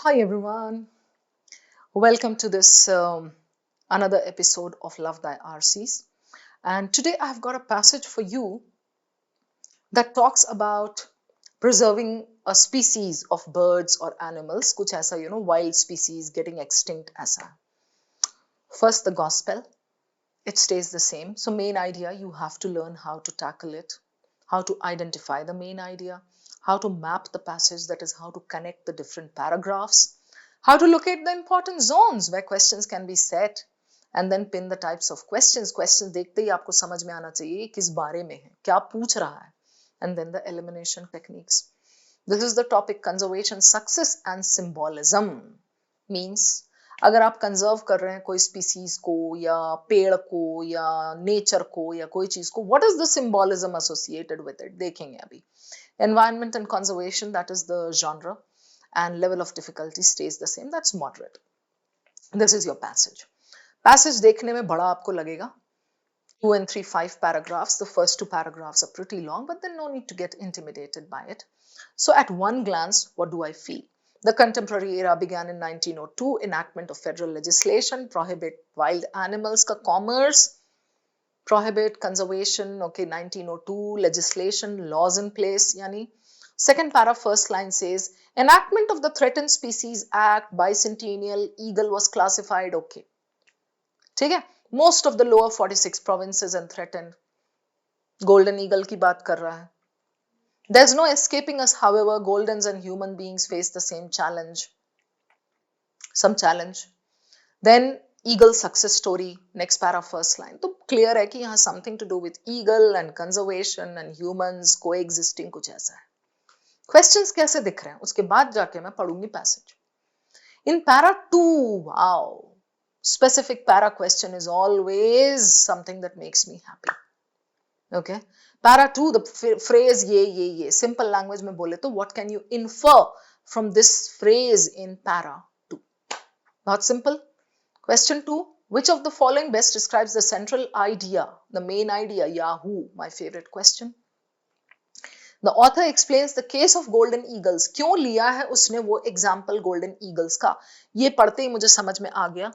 Hi everyone, welcome to this another episode of Love Thy RCs. And today I've got a passage for you that talks about preserving a species of birds or animals, kuch aisa, wild species getting extinct aisa. First, the gospel, it stays the same. So main idea, you have to learn how to tackle it, how to identify the main idea, how to map the passage, that is how to connect the different paragraphs, how to locate the important zones where questions can be set, and then pin the types of questions देखते ही आपको समझ में आना चाहिए किस बारे में है, क्या पूछ रहा है, and then the elimination techniques. This is the topic conservation success and symbolism. Means अगर आप कंजर्व कर रहे हैं कोई स्पीसीज को या पेड़ को या नेचर को या कोई चीज को, what is the symbolism associated with it, देखेंगे अभी. Environment and conservation, that is the genre, and level of difficulty stage the same, that's moderate. This is your passage देखने में बड़ा आपको लगेगा, 2 and 3, 5 paragraphs. The first 2 paragraphs are pretty long, but then no need to get intimidated by it. So at one glance, what do I feel? The contemporary era began in 1902, enactment of federal legislation, prohibit wild animals ka commerce, prohibit conservation, okay, 1902, legislation, laws in place, yani. Second para, first line says, enactment of the Threatened Species Act, bicentennial eagle was classified, okay. ठीक है, most of the lower 46 provinces and threatened. Golden eagle की बात कर रहा है. There's no escaping us, however, goldens and human beings face the same challenge. Some challenge. Then eagle success story, next para, first line. तो clear है कि यहाँ something to do with eagle and conservation and humans coexisting, कुछ ऐसा है. Questions कैसे दिख रहे हैं उसके बाद जाके मैं पढ़ूंगी passage. In para 2, wow, specific para question is always something that makes me happy. Okay, para 2, the phrase ye, simple language में बोले तो what can you infer from this phrase in para 2? Not simple. Question 2, which of the following best describes the central idea, the main idea? Yahoo, my favorite question. The author explains the case of golden eagles. क्यों लिया है उसने वो example golden eagles का, ये पढ़ते ही मुझे समझ में आ गया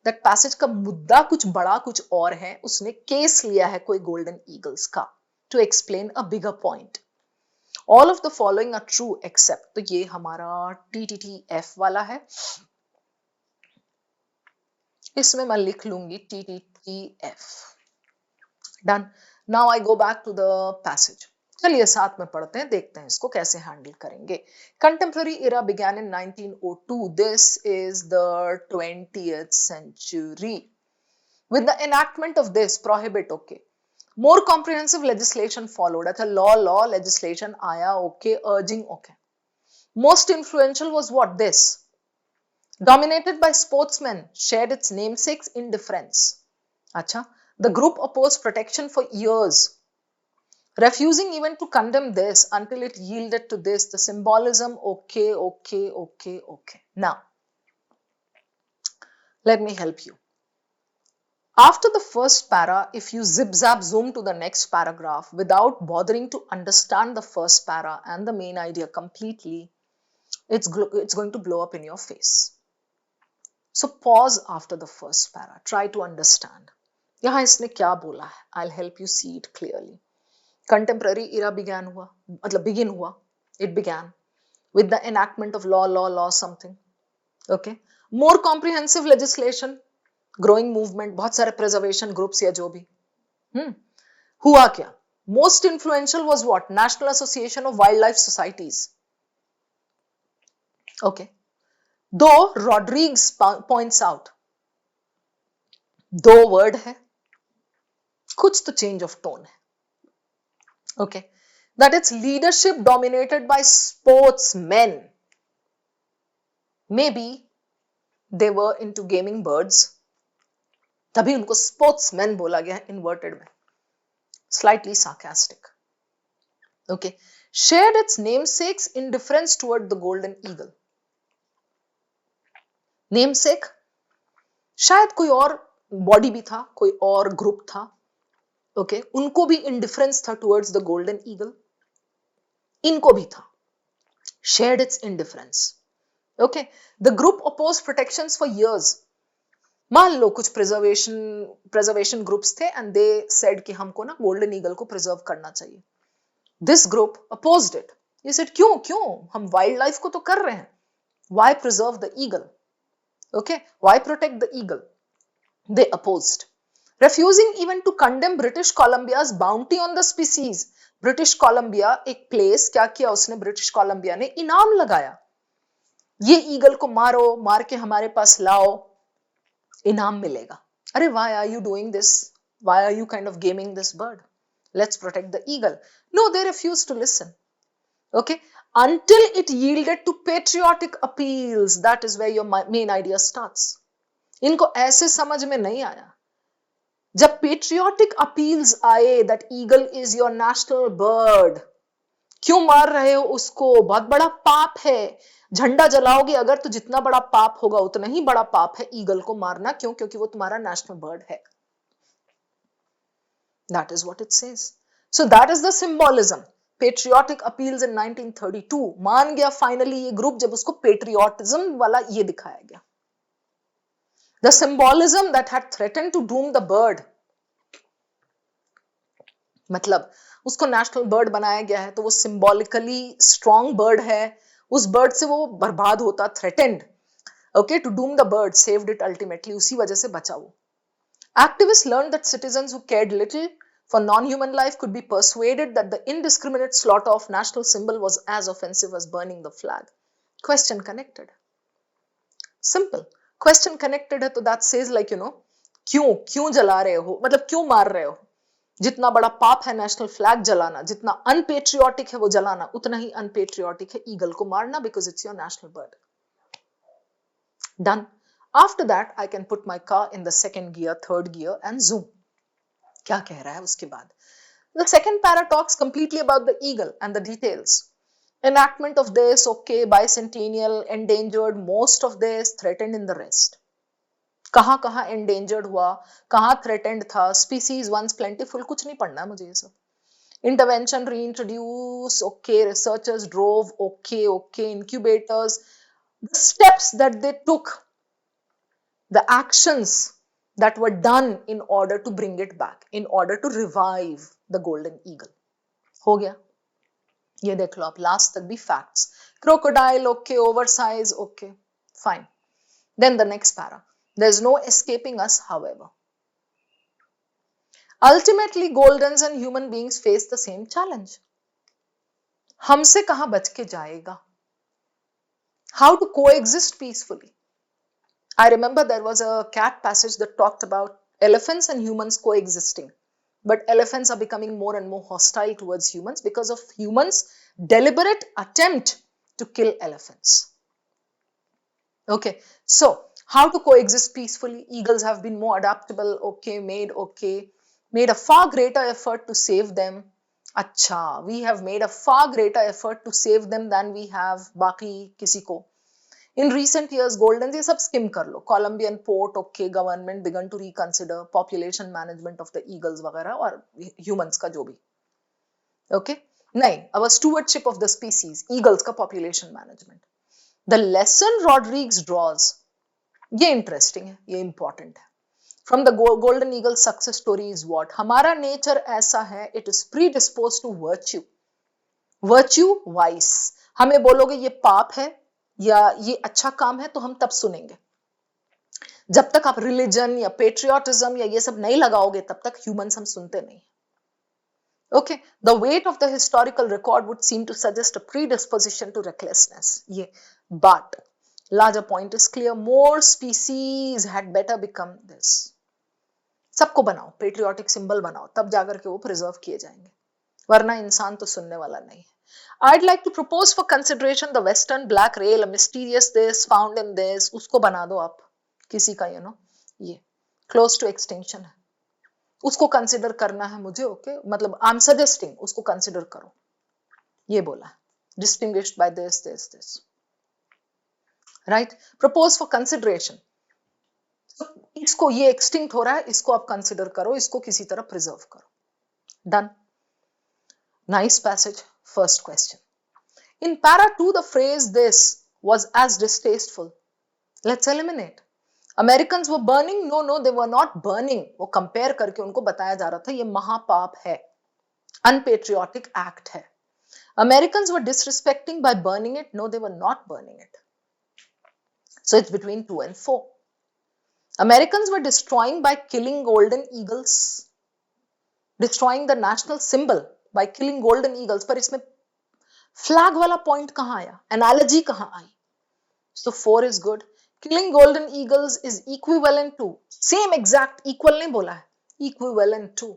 that passage का मुद्दा कुछ बड़ा कुछ और है, उसने केस लिया है कोई golden eagles का to explain a bigger point. All of the following are true except, तो ये हमारा TTTF वाला है, इसमें मैं लिख लूंगी TTTF. Done. Now I go back to the passage. चलिए साथ में पढ़ते हैं, देखते हैं इसको कैसे हैंडल करेंगे. Contemporary era began in 1902. This is the 20th century. With the enactment of this, prohibit, okay. More comprehensive legislation followed. अच्छा, law legislation आया, okay. Urging, okay. Most influential was what? This. Dominated by sportsmen, shared its namesakes indifference. अच्छा, the group opposed protection for years, refusing even to condemn this until it yielded to this. The symbolism, okay. Now, let me help you. After the first para, if you zip zap zoom to the next paragraph without bothering to understand the first para and the main idea completely, it's going to blow up in your face. So pause after the first para. Try to understand. यहाँ इसने क्या बोला है? I'll help you see it clearly. Contemporary era began हुआ, मतलब begin हुआ. It began with the enactment of law something. Okay. More comprehensive legislation, growing movement, बहुत सारे preservation groups या जो भी. हुआ क्या? Most influential was what? National Association of Wildlife Societies. Okay. Though Rodriguez points out, दो word है, कुछ तो change of tone है. Okay, that its leadership dominated by sportsmen. Maybe they were into gaming birds, तभी उनको sportsmen बोला गया है inverted में, slightly sarcastic. Okay, shared its namesakes indifference toward the golden eagle. Namesake, शायद कोई और बॉडी भी था, कोई और ग्रुप था. ओके, उनको भी इंडिफरेंस था टुवर्ड्स द गोल्डन ईगल, इनको भी था. Shared its indifference. Okay, the group opposed protections for years. मान लो कुछ प्रिजर्वेशन ग्रुप्स थे एंड दे सेड कि हमको ना गोल्डन ईगल को प्रिजर्व करना चाहिए. This group opposed it. ये सेड क्यों क्यों, हम वाइल्ड लाइफ को तो कर रहे हैं. Why preserve the eagle? Okay, why protect the eagle? They opposed, refusing even to condemn British Columbia's bounty on the species. British Columbia एक प्लेस, क्या किया उसने, ब्रिटिश कोलंबिया ने इनाम लगाया, ये ईगल को मारो, मार के हमारे पास लाओ, इनाम मिलेगा. अरे why are you doing this? Why are you kind of gaming this bird? Let's protect the eagle. No, they refused to listen. Okay, until it yielded to patriotic appeals. That is where your main idea starts. इनको ऐसे समझ में नहीं आया. जब patriotic appeals आए that eagle is your national bird, क्यों मार रहे हो उसको, बहुत बड़ा पाप है, झंडा जलाओगे अगर तो जितना बड़ा पाप होगा उतना ही बड़ा पाप है ईगल को मारना. क्यों? क्योंकि वो तुम्हारा नेशनल बर्ड है. That is what it says. So that is the symbolism. Patriotic appeals in 1932. मान गया फाइनली ये ग्रुप जब उसको पेट्रियोटिज्म वाला ये दिखाया गया. The symbolism that had threatened to doom the bird, मतलब उसको नेशनल बर्ड बनाया गया है तो वो सिंबॉलिकली स्ट्रॉन्ग बर्ड है, उस बर्ड से वो बर्बाद होता, threatened. Okay, to doom the bird, saved it ultimately, उसी वजह से बचा वो. Activists learned that citizens who cared little for non-human life could be persuaded that the indiscriminate slaughter of national symbol was as offensive as burning the flag. Question connected. Simple. Question connected है तो that says like क्यों क्यों जला रहे हो, मतलब क्यों मार रहे हो. जितना बड़ा पाप है नेशनल फ्लैग जलाना, जितना अनपेट्रियोटिक है वो जलाना, उतना ही अनपेट्रियोटिक है ईगल को मारना, because it's your national bird. Done. After that I can put my car in the second gear, third gear and zoom. क्या कह रहा है उसके बाद? The second para talks completely about the eagle and the details. Enactment of this, okay, bicentennial, endangered, most of this, threatened in the rest. कहाँ endangered हुआ, कहाँ threatened था, species once plentiful, कुछ नहीं पढ़ना मुझे ये सब. Intervention, reintroduce, okay, researchers drove, okay, incubators, the steps that they took, the actions that were done in order to bring it back, in order to revive the golden eagle. हो गया. ये देख लो आप, लास्ट तक भी facts. Crocodile okay, oversize okay, fine. Then the next para, there is no escaping us however. Ultimately goldens and human beings face the same challenge. हमसे कहां बच के जाएगा? How to coexist peacefully. I remember there was a cat passage that talked about elephants and humans coexisting. But elephants are becoming more and more hostile towards humans because of humans' deliberate attempt to kill elephants. Okay, so how to coexist peacefully? Eagles have been more adaptable, okay, made a far greater effort to save them. Acha, we have made a far greater effort to save them than we have बाकी किसी को. In recent years, golden ये सब skim कर लो. Colombian port, okay, government began to reconsider population management of the eagles वगैरह और humans का जो भी. Okay, नहीं, our stewardship of the species, eagles का population management. The lesson Rodrigues draws, ये interesting है, ये important है. From the golden eagle success story is what? हमारा nature ऐसा है, it is predisposed to virtue. Virtue, vice. हमें बोलोगे ये पाप है या ये अच्छा काम है तो हम तब सुनेंगे. जब तक आप रिलीजन या पेट्रियोटिज्म या ये सब नहीं लगाओगे तब तक ह्यूमंस हम सुनते नहीं. Okay, the weight of the historical record would seem to suggest a predisposition to recklessness. ये, but larger point is clear. More species had better become this. सबको बनाओ, पेट्रियोटिक सिंबल बनाओ, तब जाकर के वो प्रिजर्व किए जाएंगे, वरना इंसान तो सुनने वाला नहीं है. I'd like to propose for consideration the western black rail, a mysterious this found in this. उसको बना दो आप किसी का, ये close to extinction है, उसको कंसिडर करना है मुझे. ओके, मतलब आई एम सजेस्टिंग उसको कंसिडर करो, ये बोला, distinguished by this, right? Propose for consideration. इसको, ये एक्सटिंक्ट हो रहा है, इसको आप कंसिडर करो, इसको किसी तरह प्रिजर्व करो. Done. Nice passage. First question. In para 2, the phrase this, was as distasteful. Let's eliminate. Americans were burning? No, they were not burning. वो compare करके उनको बताया जा रहा था ये महापाप है, unpatriotic act है. Americans were disrespecting by burning it? No, they were not burning it. So it's between 2 and 4. Americans were destroying by killing golden eagles, destroying the national symbol by killing golden eagles. पर इसमें flag वाला point कहाँ आया? Analogy कहाँ आई? So 4 is good. Killing golden eagles is equivalent to, same exact, equal नहीं बोला है, equivalent to,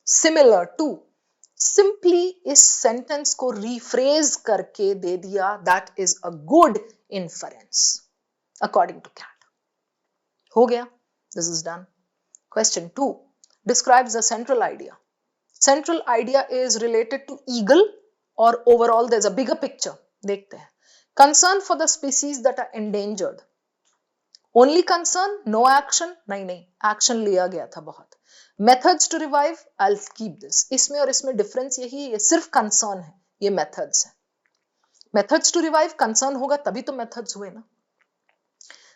similar to. Simply इस sentence को rephrase करके दे दिया, that is a good inference according to Cat. हो गया, this is done. Question 2 describes the central idea. Central idea is related to eagle or overall there's a bigger picture. देखते हैं. Concern for the species that are endangered. Only concern, no action? नहीं, action लिया गया था बहुत. Methods to revive, I'll keep this. इसमें और इसमें difference यही है, ये सिर्फ concern है, ये methods है. Methods to revive, concern होगा तभी तो methods हुए ना.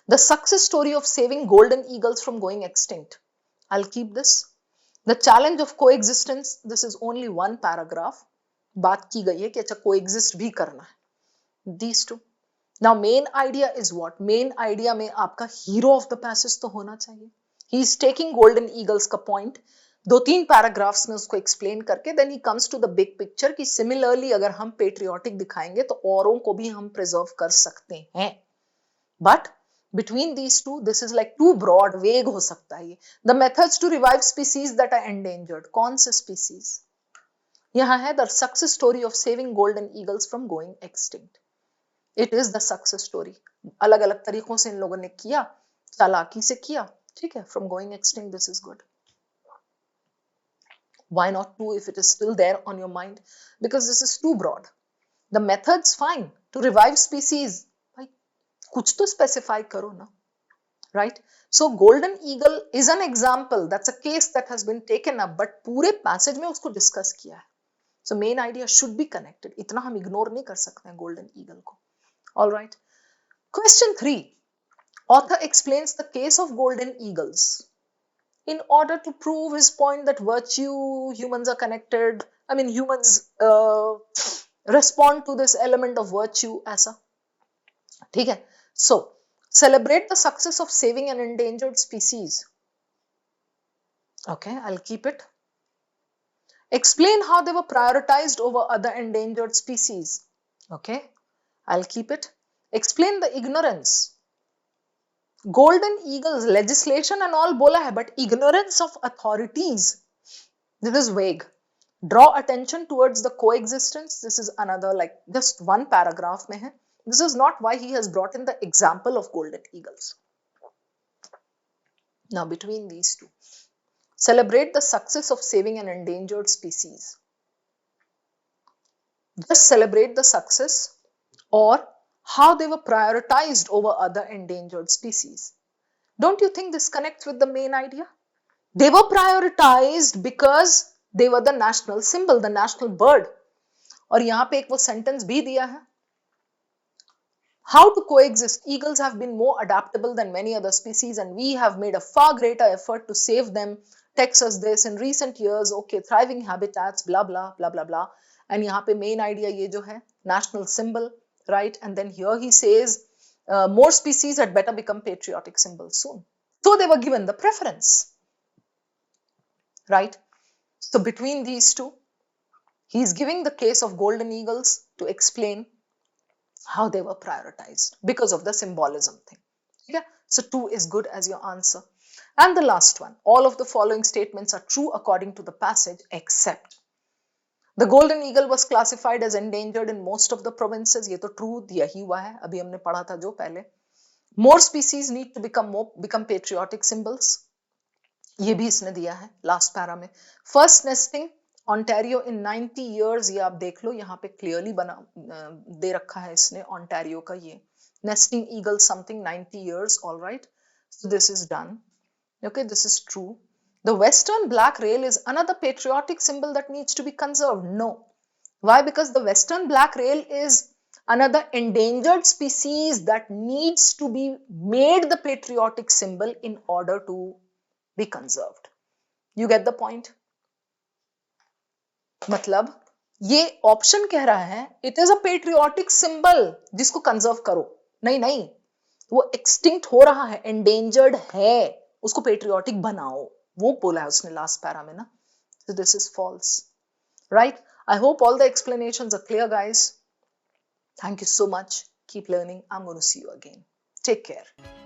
The success story of saving golden eagles from going extinct. I'll keep this. The challenge of coexistence, this is only one paragraph. बात की गई है कि अच्छा coexist भी करना है. These two. Now main idea is what? Main idea में आपका hero of the passage तो होना चाहिए. He is taking golden eagles का point, 2-3 paragraphs में उसको explain करके then he comes to the big picture कि similarly अगर हम patriotic दिखाएंगे तो औरों को भी हम preserve कर सकते हैं. But between these two, this is like too broad, vague हो सकता है ये. The methods to revive species that are endangered. कौन से species? यहाँ है the success story of saving golden eagles from going extinct. It is the success story. अलग अलग तरीकों से इन लोगों ने किया, चालाकी से किया, ठीक है, from going extinct. This is good. Why not 2 if it is still there on your mind? Because this is too broad. The methods fine to revive species. भाई कुछ तो specify करो ना, right? So golden eagle is an example. That's a case that has been taken up, but पूरे passage में उसको discuss किया है. So main idea should be connected. इतना हम ignore नहीं कर सकते हैं golden eagle को. All right. Question 3. Author explains the case of golden eagles in order to prove his point that virtue, humans are connected. I mean, humans respond to this element of virtue ऐसा. ठीक है. So, celebrate the success of saving an endangered species. Okay, I'll keep it. Explain how they were prioritized over other endangered species. Okay. I'll keep it. Explain the ignorance. Golden eagles legislation and all bola hai, but ignorance of authorities. This is vague. Draw attention towards the coexistence. This is another like just one paragraph mein hai. This is not why he has brought in the example of golden eagles. Now between these two, celebrate the success of saving an endangered species. Just celebrate the success or how they were prioritized over other endangered species. Don't you think this connects with the main idea? They were prioritized because they were the national symbol, the national bird. और यहाँ पे एक वो sentence भी दिया है. How to coexist? Eagles have been more adaptable than many other species and we have made a far greater effort to save them. Texas this in recent years, okay, thriving habitats, blah, blah, blah, blah, blah. And यहाँ पे main idea ये जो है, national symbol. Right, and then here he says more species had better become patriotic symbols soon. So they were given the preference. Right? So between these two, he is giving the case of golden eagles to explain how they were prioritized because of the symbolism thing. Yeah? So 2 is good as your answer. And the last one, all of the following statements are true according to the passage except the golden eagle was classified as endangered in most of the provinces. ये तो true दिया ही हुआ है, अभी हमने पढ़ा था जो पहले. More species need to become patriotic symbols. ये भी इसने दिया है last para में. First nesting Ontario in 90 years, ये आप देख लो, यहाँ पे clearly बना दे रखा है इसने Ontario का ये. Nesting eagle something 90 years, all right. So this is done. Okay, this is true. The Western black rail is another patriotic symbol that needs to be conserved. No. Why? Because the Western black rail is another endangered species that needs to be made the patriotic symbol in order to be conserved. You get the point? मतलब ये option कह रहा है it is a patriotic symbol जिसको conserve करो। नहीं नहीं, वो एक्सटिंक्ट हो रहा है, एंडेंजर्ड है, उसको पेट्रियोटिक बनाओ, वो बोला है उसने लास्ट पैरा में ना। So this is false, right? I hope all the explanations are clear, guys. Thank you so much. Keep learning. I'm going to see you again. Take care.